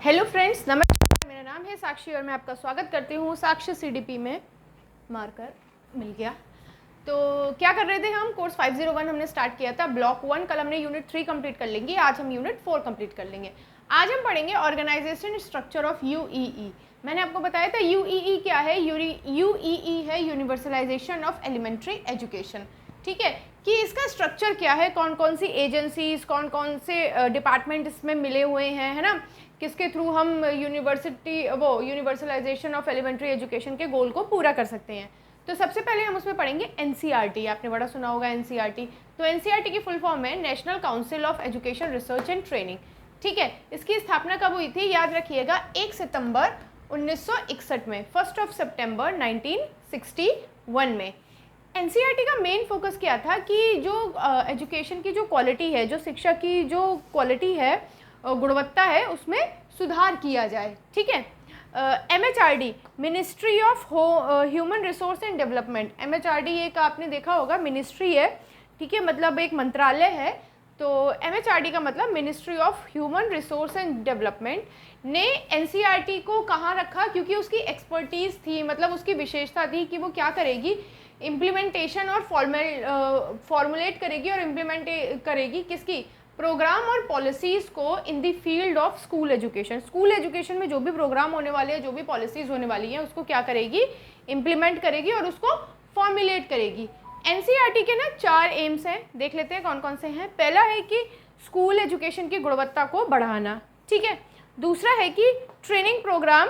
Hello friends, नमस्कार। मेरा नाम है साक्षी और मैं आपका स्वागत करती हूँ साक्षी सीडीपी में। मार्कर मिल गया। तो क्या कर रहे थे हम? कोर्स 501 हमने स्टार्ट किया था। ब्लॉक 1 कल हमने यूनिट 3 कंप्लीट कर लेंगे। आज हम यूनिट 4 कंप्लीट कर लेंगे। आज हम पढ़ेंगे ऑर्गेनाइजेशन स्ट्रक्चर ऑफ यूईई। मैंने आपको बताया था यूईई क्या है। यूईई है यूनिवर्सलाइजेशन ऑफ एलिमेंट्री एजुकेशन। ठीक है, कि इसका स्ट्रक्चर क्या है, कौन कौन सी एजेंसीज, कौन कौन से डिपार्टमेंट इसमें मिले हुए हैं, है ना, किसके थ्रू हम यूनिवर्सलाइजेशन ऑफ एलिमेंट्री एजुकेशन के गोल को पूरा कर सकते हैं। तो सबसे पहले हम उसमें पढ़ेंगे एनसीईआरटी। आपने बड़ा सुना होगा एनसीईआरटी। तो एनसीईआरटी की फुल फॉर्म है national council of education research and training. ठीक है, इसकी स्थापना कब हुई थी? याद रखिएगा 1 सितंबर 1961 में, 1 सितंबर 1961 में। एनसीईआरटी का मेन फोकस क्या था कि जो एजुकेशन की जो क्वालिटी है, जो शिक्षा की जो क्वालिटी है, गुणवत्ता है, उसमें सुधार किया जाए। ठीक है। MHRD ministry of human resource and development. MHRD एक आपने देखा होगा मिनिस्ट्री है, ठीक है, मतलब एक मंत्रालय है। तो एमएचआरडी का मतलब ministry of human resource and development ने एनसीईआरटी को कहाँ रखा? क्योंकि उसकी एक्सपर्टीज़ थी, मतलब उसकी विशेषता थी कि वो क्या करेगी, इम्प्लीमेंटेशन और फॉर्मुलेट करेगी और इम्प्लीमेंट करेगी किसकी, प्रोग्राम और पॉलिसीज़ को in the field of school education. School education में जो भी प्रोग्राम होने वाले हैं, जो भी पॉलिसीज़ होने वाली हैं, उसको क्या करेगी, इम्प्लीमेंट करेगी और उसको फॉर्मुलेट करेगी। एनसीईआरटी के ना 4 एम्स हैं, देख लेते हैं कौन कौन से हैं। पहला है कि स्कूल एजुकेशन की गुणवत्ता को बढ़ाना। ठीक है। दूसरा है कि ट्रेनिंग प्रोग्राम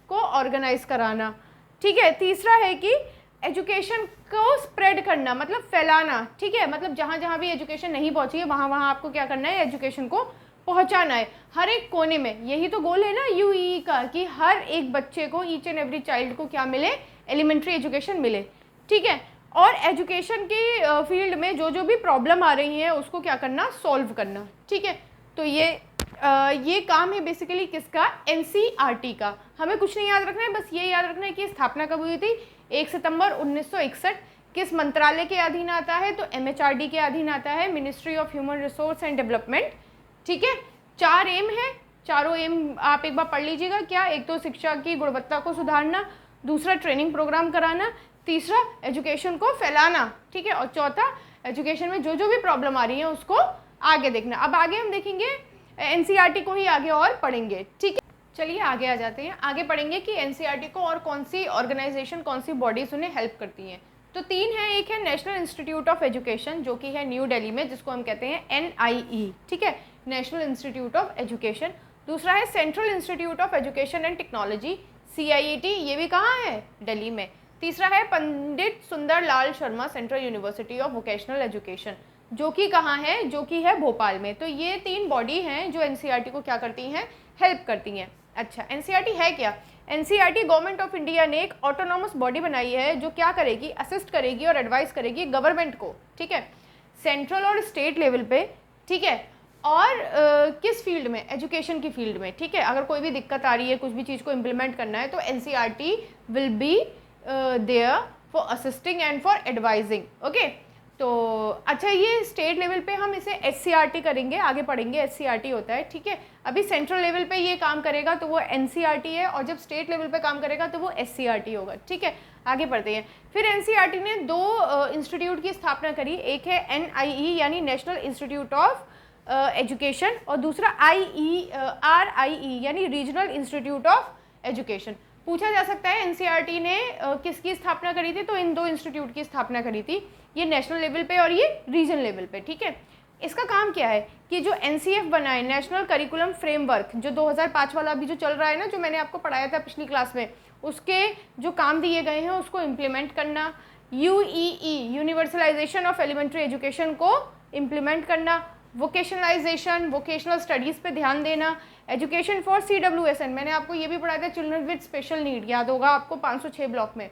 को ऑर्गेनाइज कराना। ठीक है। तीसरा है कि एजुकेशन को स्प्रेड करना, मतलब फैलाना। ठीक है, मतलब जहाँ जहाँ भी एजुकेशन नहीं पहुँची है वहाँ वहाँ आपको क्या करना है, एजुकेशन को पहुँचाना है हर एक कोने में। यही तो गोल है ना यूईई का, कि हर एक बच्चे को, ईच एंड एवरी चाइल्ड को क्या मिले, एलिमेंट्री एजुकेशन मिले। ठीक है। और एजुकेशन की फील्ड में जो जो भी प्रॉब्लम आ रही है उसको क्या करना, सॉल्व करना। ठीक है। तो ये काम है बेसिकली किसका, एनसीईआरटी का। हमें कुछ नहीं याद रखना है, बस ये याद रखना है कि स्थापना कब हुई थी, 1 सितंबर 1961। किस मंत्रालय के अधीन आता है? तो एमएचआरडी के अधीन आता है, ministry of human resource and development. ठीक है। 4 एम है, चारों एम आप एक बार पढ़ लीजिएगा। क्या? एक तो शिक्षा की गुणवत्ता को सुधारना, दूसरा ट्रेनिंग प्रोग्राम कराना, तीसरा एजुकेशन को फैलाना। ठीक है। और चौथा एजुकेशन में जो जो भी प्रॉब्लम आ रही है उसको आगे देखना। अब आगे हम देखेंगे एनसीईआरटी को ही आगे और पढ़ेंगे। ठीक है, चलिए आगे आ जाते हैं। आगे पढ़ेंगे कि एनसीईआरटी को और कौन सी ऑर्गेनाइजेशन, कौन सी बॉडीज उन्हें हेल्प करती हैं। तो 3 हैं। एक है नेशनल इंस्टीट्यूट ऑफ एजुकेशन, जो कि है न्यू दिल्ली में, जिसको हम कहते हैं एनआईई। ठीक है, नेशनल इंस्टीट्यूट ऑफ एजुकेशन। दूसरा है central institute of education and technology, CIET, ये भी कहाँ है, दिल्ली में। तीसरा है Pandit Sundar Lal Sharma central university of vocational education, जो कि कहाँ है, जो कि है भोपाल में। तो ये 3 बॉडी हैं जो एनसीईआरटी को क्या करती हैं, हेल्प करती हैं। अच्छा, एनसीईआरटी है क्या? एनसीईआरटी गवर्नमेंट ऑफ इंडिया ने एक ऑटोनॉमस बॉडी बनाई है जो क्या करेगी, असिस्ट करेगी और एडवाइस करेगी गवर्नमेंट को। ठीक है, सेंट्रल और स्टेट लेवल पे। ठीक है। और किस फील्ड में, एजुकेशन की फील्ड में। ठीक है, अगर कोई भी दिक्कत आ रही है, कुछ भी चीज़ को इम्प्लीमेंट करना है, तो NCERT will be there for assisting and for advising. Okay. तो अच्छा, ये स्टेट लेवल पे हम इसे एससीईआरटी करेंगे, आगे पढ़ेंगे एससीईआरटी होता है। ठीक है, अभी सेंट्रल लेवल पे ये काम करेगा तो वो एनसीईआरटी है, और जब स्टेट लेवल पे काम करेगा तो वो एससीईआरटी होगा। ठीक है, आगे पढ़ते हैं। फिर एनसीईआरटी ने 2 इंस्टीट्यूट की स्थापना करी। एक है एनआईई यानी नेशनल इंस्टीट्यूट ऑफ एजुकेशन, और दूसरा आरआईई यानी रीजनल इंस्टीट्यूट ऑफ एजुकेशन। पूछा जा सकता है एनसीईआरटी ने किसकी स्थापना करी थी? तो इन 2 इंस्टीट्यूट की स्थापना करी थी, ये नेशनल लेवल पे और ये रीजन लेवल पे। ठीक है, इसका काम क्या है कि जो एनसीएफ बना है, नेशनल करिकुलम फ्रेमवर्क, जो 2005 वाला अभी जो चल रहा है ना, जो मैंने आपको पढ़ाया था पिछली क्लास में, उसके जो काम दिए गए हैं उसको इम्प्लीमेंट करना। यूईई यूनिवर्सलाइजेशन ऑफ एलिमेंट्री एजुकेशन को इम्प्लीमेंट करना। वोकेशनलाइजेशन, वोकेशनल स्टडीज़ पे ध्यान देना। एजुकेशन फॉर CWSN, मैंने आपको ये भी पढ़ाया था, चिल्ड्रन विद स्पेशल नीड, याद होगा आपको 506 ब्लॉक में।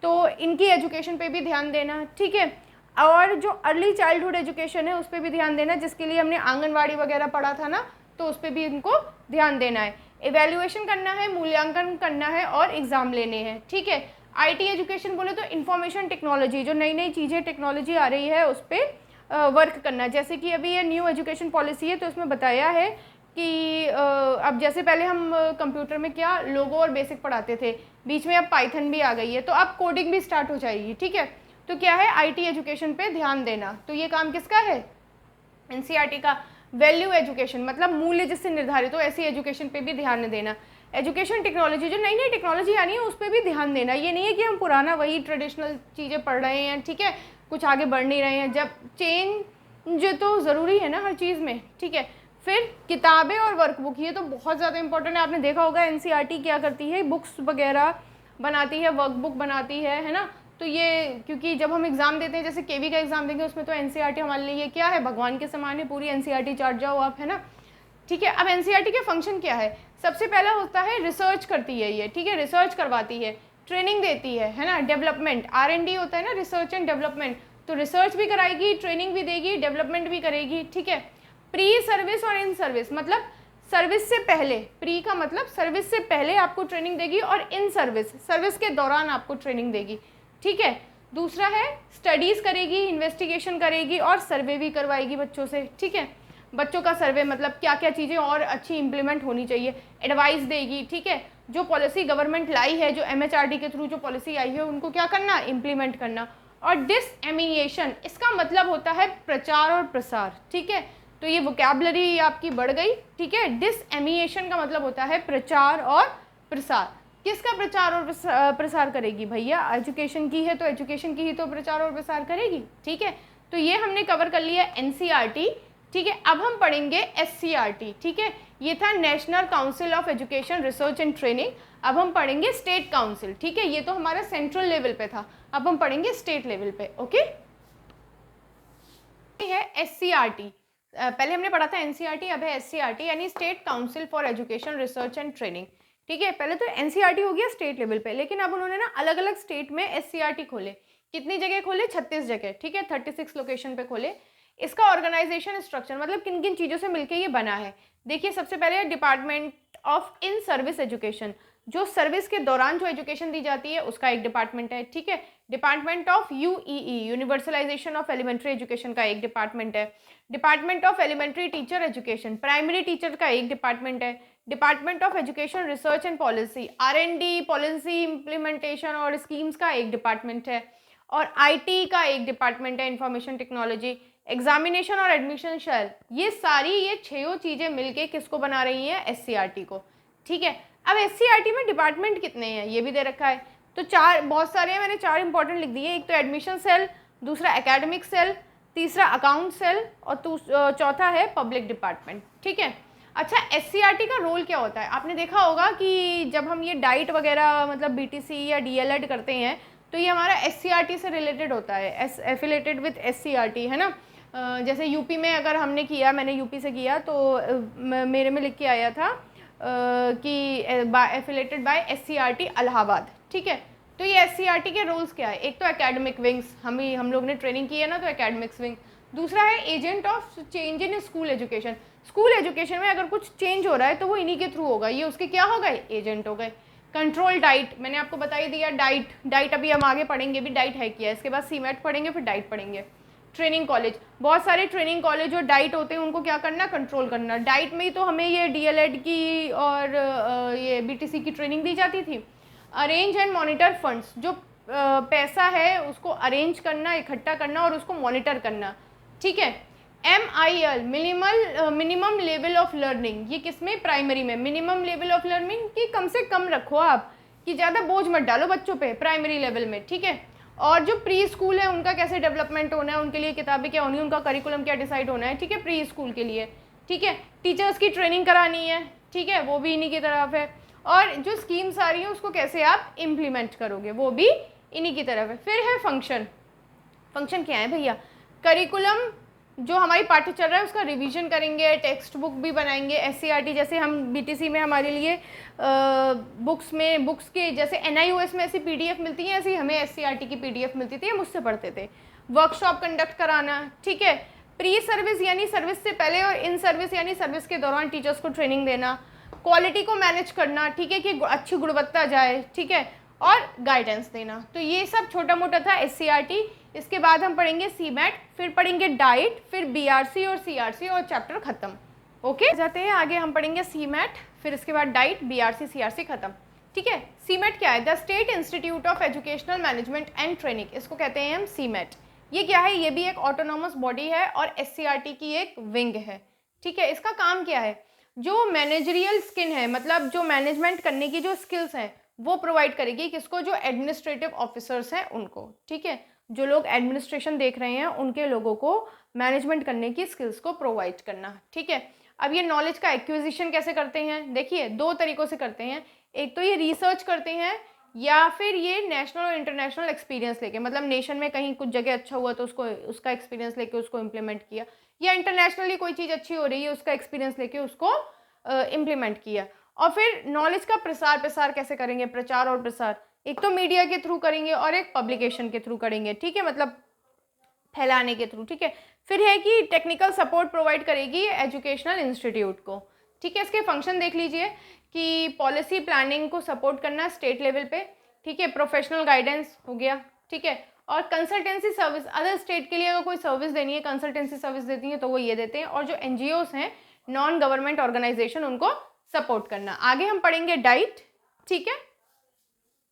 तो इनकी एजुकेशन पे भी ध्यान देना। ठीक है। और जो अर्ली चाइल्डहुड एजुकेशन है उस पर भी ध्यान देना, जिसके लिए हमने आंगनवाड़ी वगैरह पढ़ा था ना, तो उस पर भी इनको ध्यान देना है। एवेल्युएशन करना है, मूल्यांकन करना है और एग्ज़ाम लेने हैं। ठीक है। आईटी एजुकेशन बोले तो इंफॉर्मेशन टेक्नोलॉजी, जो नई नई चीज़ें टेक्नोलॉजी आ रही है उस पर वर्क करना। जैसे कि अभी ये न्यू एजुकेशन पॉलिसी है तो इसमें बताया है कि अब जैसे पहले हम कंप्यूटर में क्या लोगो और बेसिक पढ़ाते थे, बीच में अब पाइथन भी आ गई है, तो अब कोडिंग भी स्टार्ट हो जाएगी, ठीक है। तो क्या है, आईटी एजुकेशन पे ध्यान देना। तो ये काम किसका है, एनसीईआरटी का। वैल्यू एजुकेशन मतलब मूल्य जिससे निर्धारित हो, ऐसी एजुकेशन पे भी ध्यान देना। एजुकेशन टेक्नोलॉजी, जो नई नई टेक्नोलॉजी आनी है उस पर भी ध्यान देना। ये नहीं है कि हम पुराना वही ट्रेडिशनल चीज़ें पढ़ रहे हैं, ठीक है, कुछ आगे बढ़ नहीं रहे हैं। जब चेंज तो ज़रूरी है ना हर चीज़ में, ठीक है। फिर किताबें और वर्कबुक, ये तो बहुत ज़्यादा इंपॉर्टेंट है। आपने देखा होगा एनसीईआरटी क्या करती है, बुक्स वगैरह बनाती है, वर्कबुक बनाती है ना। तो ये क्योंकि जब हम एग्ज़ाम देते हैं, जैसे केवी का एग्ज़ाम देंगे, उसमें तो एनसीईआरटी हमारे लिए क्या है, भगवान के समान है, पूरी एनसीईआरटी चाट जाओ आप, है ना, ठीक है। अब एनसीईआरटी के फंक्शन क्या है, सबसे पहला होता है रिसर्च करती है ये, ठीक है, रिसर्च करवाती है, ट्रेनिंग देती है ना, डेवलपमेंट, R&D होता है ना, रिसर्च एंड डेवलपमेंट। तो रिसर्च भी कराएगी, ट्रेनिंग भी देगी, डेवलपमेंट भी करेगी, ठीक है। प्री सर्विस और इन सर्विस, मतलब सर्विस से पहले, प्री का मतलब सर्विस से पहले आपको ट्रेनिंग देगी, और इन सर्विस, सर्विस के दौरान आपको ट्रेनिंग देगी, ठीक है। दूसरा है स्टडीज़ करेगी, इन्वेस्टिगेशन करेगी, और सर्वे भी करवाएगी बच्चों से, ठीक है। बच्चों का सर्वे मतलब क्या क्या चीज़ें और अच्छी इंप्लीमेंट होनी चाहिए, एडवाइस देगी, ठीक है। जो पॉलिसी गवर्नमेंट लाई है, जो MHRD के थ्रू जो पॉलिसी आई है, उनको क्या करना, इम्प्लीमेंट करना। और डिसएमिनेशन, इसका मतलब होता है प्रचार और प्रसार, ठीक है। तो ये वोकैबुलरी आपकी बढ़ गई, ठीक है। डिसएमिनेशन का मतलब होता है प्रचार और प्रसार। किसका प्रचार और प्रसार करेगी भैया, एजुकेशन की है तो एजुकेशन की ही तो प्रचार और प्रसार करेगी, ठीक है। तो ये हमने कवर कर लिया एनसीईआरटी, ठीक है। अब हम पढ़ेंगे एससीईआरटी, ठीक है। ये था national council of education research and training. अब हम पढ़ेंगे स्टेट काउंसिल, ठीक है। ये तो हमारा सेंट्रल लेवल पे था, अब हम पढ़ेंगे स्टेट लेवल पे, ओके। है एससीईआरटी, पहले हमने पढ़ा था एनसीईआरटी, अब है एससीईआरटी, यानी state council for education research and training, ठीक है। पहले तो एनसीईआरटी हो गया स्टेट लेवल पे, लेकिन अब उन्होंने ना अलग अलग स्टेट में एससीईआरटी खोले। कितनी जगह खोले, 36 जगह, ठीक है, 36 लोकेशन पे खोले। इसका ऑर्गेनाइजेशन स्ट्रक्चर मतलब किन किन चीज़ों से मिलकर ये बना है, देखिए। सबसे पहले department of in service education, जो सर्विस के दौरान जो एजुकेशन दी जाती है उसका एक डिपार्टमेंट है, ठीक है। Department of UEE, universalisation of elementary education का एक डिपार्टमेंट है। Department of elementary teacher education, primary teacher का एक डिपार्टमेंट है। Department of education research and policy, R&D, policy implementation और स्कीम्स का एक डिपार्टमेंट है। और IT का एक डिपार्टमेंट है, इंफॉर्मेशन टेक्नोलॉजी। एग्जामिनेशन और एडमिशन शेल, ये सारी ये 6 चीज़ें मिलके किसको बना रही हैं, एससीईआरटी को, ठीक है। अब एससीईआरटी में डिपार्टमेंट कितने हैं ये भी दे रखा है, तो 4, बहुत सारे हैं, मैंने 4 इंपॉर्टेंट लिख दिए। एक तो एडमिशन सेल, दूसरा एकेडमिक सेल, तीसरा अकाउंट सेल, और चौथा है पब्लिक डिपार्टमेंट, ठीक है। अच्छा, एससीईआरटी का रोल क्या होता है, आपने देखा होगा कि जब हम ये डाइट वगैरह मतलब BTC या DLED करते हैं, तो ये हमारा एससीईआरटी से रिलेटेड होता है, एफिलेटेड विथ एससीईआरटी, है ना। जैसे यूपी में अगर हमने किया, मैंने यूपी से किया, तो मेरे में लिख के आया था कि एफिलेटेड बाय एससीईआरटी इलाहाबाद, ठीक है। तो ये एससीईआरटी के रोल्स क्या है, एक तो एकेडमिक विंग्स, हम लोग ने ट्रेनिंग की है ना, तो एकेडमिक्स विंग। दूसरा है agent of change in school education, school education में अगर कुछ चेंज हो रहा है तो वो इन्हीं के थ्रू होगा, ये उसके क्या हो गए, एजेंट हो गए। कंट्रोल डाइट, मैंने आपको बता ही दिया, डाइट अभी हम आगे पढ़ेंगे भी, डाइट है क्या, इसके बाद सीमेट पढ़ेंगे, फिर डाइट पढ़ेंगे। ट्रेनिंग कॉलेज, बहुत सारे ट्रेनिंग कॉलेज और डाइट होते हैं, उनको क्या करना, कंट्रोल करना। डाइट में ही तो हमें ये DLED की और ये BTC की ट्रेनिंग दी जाती थी। अरेंज एंड मॉनिटर फंड्स, जो पैसा है उसको अरेंज करना, इकट्ठा करना और उसको मॉनिटर करना, ठीक है। MIL, minimum level of learning, ये किसमें, प्राइमरी में। मिनिमम लेवल ऑफ लर्निंग की कम से कम रखो आप, कि ज़्यादा बोझ मत डालो बच्चों पे प्राइमरी लेवल में, ठीक है। और जो प्री स्कूल है उनका कैसे डेवलपमेंट होना है, उनके लिए किताबें क्या होनी है, उनका करिकुलम क्या डिसाइड होना है, ठीक है, प्री स्कूल के लिए, ठीक है। टीचर्स की ट्रेनिंग करानी है, ठीक है, वो भी इन्हीं की तरफ है। और जो स्कीम्स आ रही है उसको कैसे आप इम्प्लीमेंट करोगे, वो भी इन्हीं की तरफ है। फिर है फंक्शन, फंक्शन क्या है भैया, करिकुलम जो हमारी पाठ्य चल रहा है उसका रिवीजन करेंगे, टेक्स्ट बुक भी बनाएंगे। एससीईआरटी जैसे हम BTC में हमारे लिए बुक्स के जैसे NIOS में ऐसी PDF मिलती है, ऐसी हमें एससीईआरटी की PDF मिलती थी, हम उससे पढ़ते थे। वर्कशॉप कंडक्ट कराना, ठीक है। प्री सर्विस यानी सर्विस से पहले, और इन सर्विस यानी सर्विस के दौरान टीचर्स को ट्रेनिंग देना। क्वालिटी को मैनेज करना, ठीक है, कि अच्छी गुणवत्ता जाए, ठीक है, और गाइडेंस देना। तो ये सब छोटा मोटा था एससीईआरटी। इसके बाद हम पढ़ेंगे सीमेट, फिर पढ़ेंगे डाइट, फिर BRC और CRC, और चैप्टर ख़त्म, ओके जाते हैं आगे, हम पढ़ेंगे सीमेट, फिर इसके बाद डाइट, बीआरसी, सीआरसी खत्म। ठीक है, सीमेट क्या है? The state institute of educational management and training, इसको कहते हैं हम सीमेट। ये क्या है? ये भी एक ऑटोनॉमस बॉडी है और एससीईआरटी की एक विंग है। ठीक है, इसका काम क्या है? जो मैनेजरियल स्किल है, मतलब जो मैनेजमेंट करने की जो स्किल्स हैं वो प्रोवाइड करेगी किसको? जो एडमिनिस्ट्रेटिव ऑफिसर्स हैं उनको। ठीक है, जो लोग एडमिनिस्ट्रेशन देख रहे हैं उनके लोगों को मैनेजमेंट करने की स्किल्स को प्रोवाइड करना। ठीक है, अब ये नॉलेज का एक्विजिशन कैसे करते हैं? देखिए, दो तरीकों से करते हैं। एक तो ये रिसर्च करते हैं, या फिर ये नेशनल और इंटरनेशनल एक्सपीरियंस लेके, मतलब नेशन में कहीं कुछ जगह अच्छा हुआ तो उसको उसका एक्सपीरियंस लेके उसको इम्प्लीमेंट किया, या इंटरनेशनली कोई चीज़ अच्छी हो रही है उसका एक्सपीरियंस लेके उसको इम्प्लीमेंट किया। और फिर नॉलेज का प्रसार कैसे करेंगे? प्रचार और प्रसार एक तो मीडिया के थ्रू करेंगे और एक पब्लिकेशन के थ्रू करेंगे। ठीक है, मतलब फैलाने के थ्रू। ठीक है, फिर है कि टेक्निकल सपोर्ट प्रोवाइड करेगी एजुकेशनल इंस्टीट्यूट को। ठीक है, इसके फंक्शन देख लीजिए कि पॉलिसी प्लानिंग को सपोर्ट करना स्टेट लेवल पे। ठीक है, प्रोफेशनल गाइडेंस हो गया। ठीक है, और कंसल्टेंसी सर्विस, अदर स्टेट के लिए अगर कोई सर्विस देनी है, कंसल्टेंसी सर्विस देती है तो वो ये देते हैं। और जो एनजीओस हैं, नॉन गवर्नमेंट ऑर्गेनाइजेशन, उनको सपोर्ट करना। आगे हम पढ़ेंगे डाइट। ठीक है,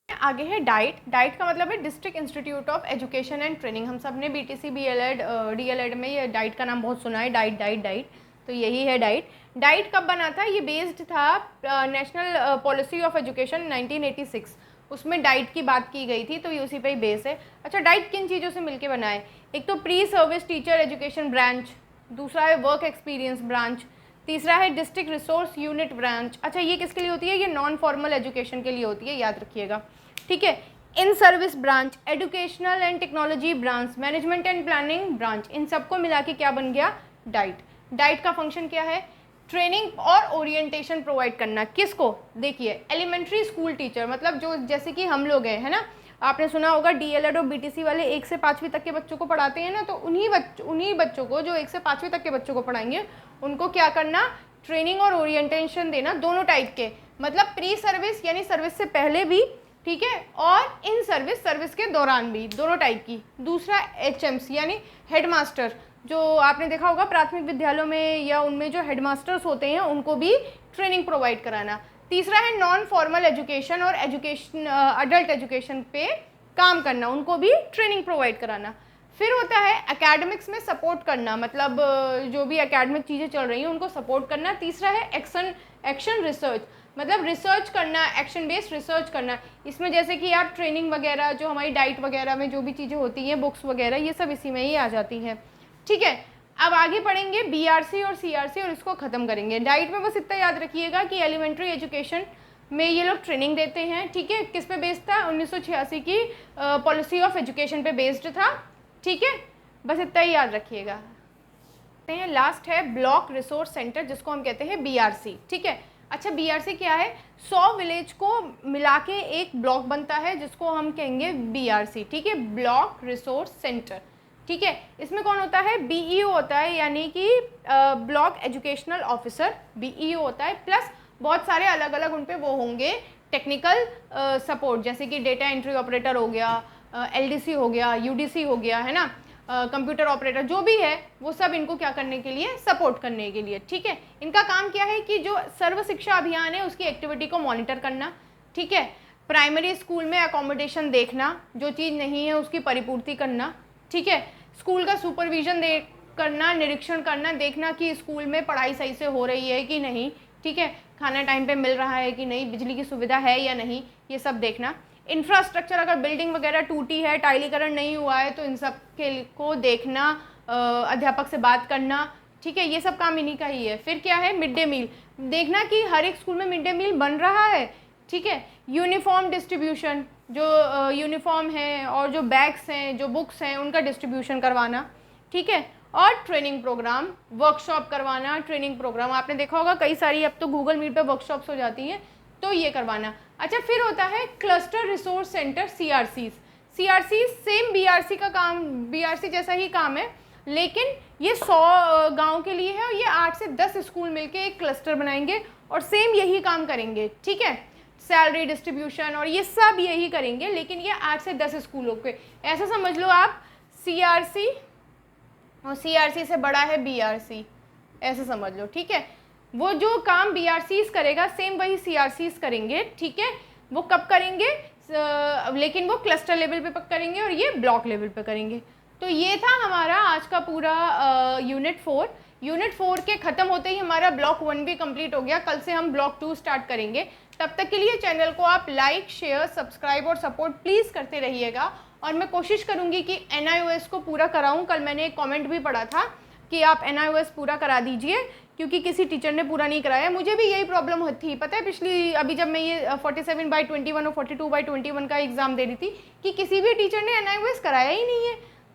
आगे है डाइट। डाइट का मतलब है district institute of education and training. हम सब ने बीटीसी, बीएलएड, डीएलएड में ये डाइट का नाम बहुत सुना है, डाइट डाइट डाइट, तो यही है डाइट। डाइट कब बना था? ये बेस्ड था नेशनल पॉलिसी ऑफ एजुकेशन 1986, उसमें डाइट की बात की गई थी, तो ये उसी पे ही बेस है। अच्छा, डाइट किन चीज़ों से मिलके बना है? एक तो pre service teacher education branch, दूसरा है वर्क एक्सपीरियंस ब्रांच, तीसरा है डिस्ट्रिक्ट रिसोर्स यूनिट ब्रांच। अच्छा, ये किसके लिए होती है? ये नॉन फॉर्मल एजुकेशन के लिए होती है, याद रखिएगा। ठीक है, in service branch, educational and technology branch, management and planning branch, इन सबको मिला के क्या बन गया? डाइट। डाइट का फंक्शन क्या है? ट्रेनिंग और ओरिएंटेशन प्रोवाइड करना। किसको? देखिए, एलिमेंट्री स्कूल टीचर, मतलब जो जैसे कि हम लोग हैं, है ना, आपने सुना होगा डीएलएड और बीटीसी वाले 1 से 5वीं तक के बच्चों को पढ़ाते हैं ना, तो उन्हीं बच्चों को, जो 1 से 5वीं तक के बच्चों को पढ़ाएंगे, उनको क्या करना? ट्रेनिंग और ओरिएंटेशन देना, दोनों टाइप के, मतलब प्री सर्विस यानी सर्विस से पहले भी, ठीक है, और इन सर्विस, सर्विस के दौरान भी, दोनों टाइप की। दूसरा एचएमसी यानी हेडमास्टर, जो आपने देखा होगा प्राथमिक विद्यालयों में या उनमें जो हेडमास्टर्स होते हैं उनको भी ट्रेनिंग प्रोवाइड कराना। तीसरा है नॉन फॉर्मल एजुकेशन और एजुकेशन, अडल्ट एजुकेशन पे काम करना, उनको भी ट्रेनिंग प्रोवाइड कराना। फिर होता है एकेडमिक्स में सपोर्ट करना, मतलब जो भी एकेडमिक चीज़ें चल रही हैं उनको सपोर्ट करना। तीसरा है एक्शन रिसर्च, मतलब रिसर्च करना, एक्शन बेस्ड रिसर्च करना। इसमें जैसे कि आप ट्रेनिंग वगैरह, जो हमारी डाइट वगैरह में जो भी चीज़ें होती हैं, बुक्स वगैरह, ये सब इसी में ही आ जाती हैं। ठीक है, अब आगे पढ़ेंगे बीआरसी और सीआरसी और इसको ख़त्म करेंगे। डाइट में बस इतना याद रखिएगा कि एलिमेंट्री एजुकेशन में ये लोग ट्रेनिंग देते हैं। ठीक है, किस पे बेस्ड था? 1986 की पॉलिसी ऑफ एजुकेशन पे बेस्ड था। ठीक है, बस इतना ही याद रखिएगा। लास्ट है ब्लॉक रिसोर्स सेंटर, जिसको हम कहते हैं बीआरसी। ठीक है, अच्छा, बीआरसी क्या है? 100 विलेज को मिला के एक ब्लॉक बनता है, जिसको हम कहेंगे बीआरसी। ठीक है, ब्लॉक रिसोर्स सेंटर। ठीक है, इसमें कौन होता है? बीईओ होता है, यानी कि ब्लॉक एजुकेशनल ऑफिसर, बीईओ होता है, प्लस बहुत सारे अलग अलग उन पे वो होंगे टेक्निकल सपोर्ट, जैसे कि डेटा एंट्री ऑपरेटर हो गया, एलडीसी हो गया, यूडीसी हो गया, है ना, कंप्यूटर ऑपरेटर, जो भी है वो सब इनको क्या करने के लिए? सपोर्ट करने के लिए। ठीक है, इनका काम क्या है कि जो सर्व शिक्षा अभियान है उसकी एक्टिविटी को मॉनिटर करना। ठीक है, प्राइमरी स्कूल में अकोमोडेशन देखना, जो चीज़ नहीं है उसकी परिपूर्ति करना। ठीक है, स्कूल का सुपरविजन करना, निरीक्षण करना, देखना कि स्कूल में पढ़ाई सही से हो रही है कि नहीं। ठीक है, खाना टाइम पे मिल रहा है कि नहीं, बिजली की सुविधा है या नहीं, ये सब देखना। इंफ्रास्ट्रक्चर, अगर बिल्डिंग वगैरह टूटी है, टाइलीकरण नहीं हुआ है, तो इन सब के को देखना, अध्यापक से बात करना। ठीक है, ये सब काम इन्हीं का ही है। फिर क्या है? मिड डे मील, देखना कि हर एक स्कूल में मिड डे मील बन रहा है। ठीक है, यूनिफॉर्म डिस्ट्रीब्यूशन, जो यूनिफॉर्म है और जो बैग्स हैं, जो बुक्स हैं, उनका डिस्ट्रीब्यूशन करवाना। ठीक है, और ट्रेनिंग प्रोग्राम, वर्कशॉप करवाना। ट्रेनिंग प्रोग्राम आपने देखा होगा कई सारी, अब तो गूगल मीट पे वर्कशॉप्स हो जाती हैं, तो ये करवाना। अच्छा, फिर होता है cluster resource centre, CRC. CRC same BRC का काम, बीआरसी जैसा ही काम है, लेकिन ये 100 गांव के लिए है और ये 8 से 10 स्कूल मिलके एक क्लस्टर बनाएंगे और सेम यही काम करेंगे। ठीक है, सैलरी डिस्ट्रीब्यूशन और ये सब यही करेंगे, लेकिन ये 8 से 10 स्कूलों के, ऐसा समझ लो आप। सीआरसी और सीआरसी से बड़ा है बीआरसी। ऐसे समझ लो, ठीक है। वो जो काम BRCs करेगा सेम वही CRCs करेंगे, ठीक है। वो कब करेंगे, लेकिन वो क्लस्टर लेवल पे करेंगे और ये ब्लॉक लेवल पे करेंगे। तो ये था हमारा आज का पूरा यूनिट 4। यूनिट 4 के ख़त्म होते ही हमारा ब्लॉक 1 भी कंप्लीट हो गया। कल से हम ब्लॉक 2 स्टार्ट करेंगे। तब तक के लिए चैनल को आप लाइक, शेयर, सब्सक्राइब और सपोर्ट प्लीज़ करते रहिएगा। और मैं कोशिश करूँगी कि NIOS को पूरा कराऊँ। कल मैंने एक कॉमेंट भी पढ़ा था कि आप NIOS पूरा करा दीजिए, क्योंकि किसी टीचर ने पूरा नहीं कराया। मुझे भी यही प्रॉब्लम थी, पता है, पिछली अभी जब मैं ये 47/21 और 42/21 का एग्ज़ाम दे रही थी, कि किसी भी टीचर ने NIOS कराया ही नहीं है।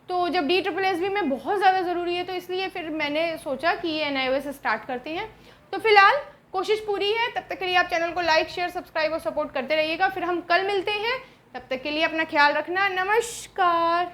तो जब DSSB में बहुत ज़्यादा ज़रूरी है, तो इसलिए फिर मैंने सोचा कि ये NIOS स्टार्ट करते हैं। तो फिलहाल कोशिश पूरी है। तब तक के लिए आप चैनल को लाइक, शेयर, सब्सक्राइब और सपोर्ट करते रहिएगा। फिर हम कल मिलते हैं। तब तक के लिए अपना ख्याल रखना। नमस्कार।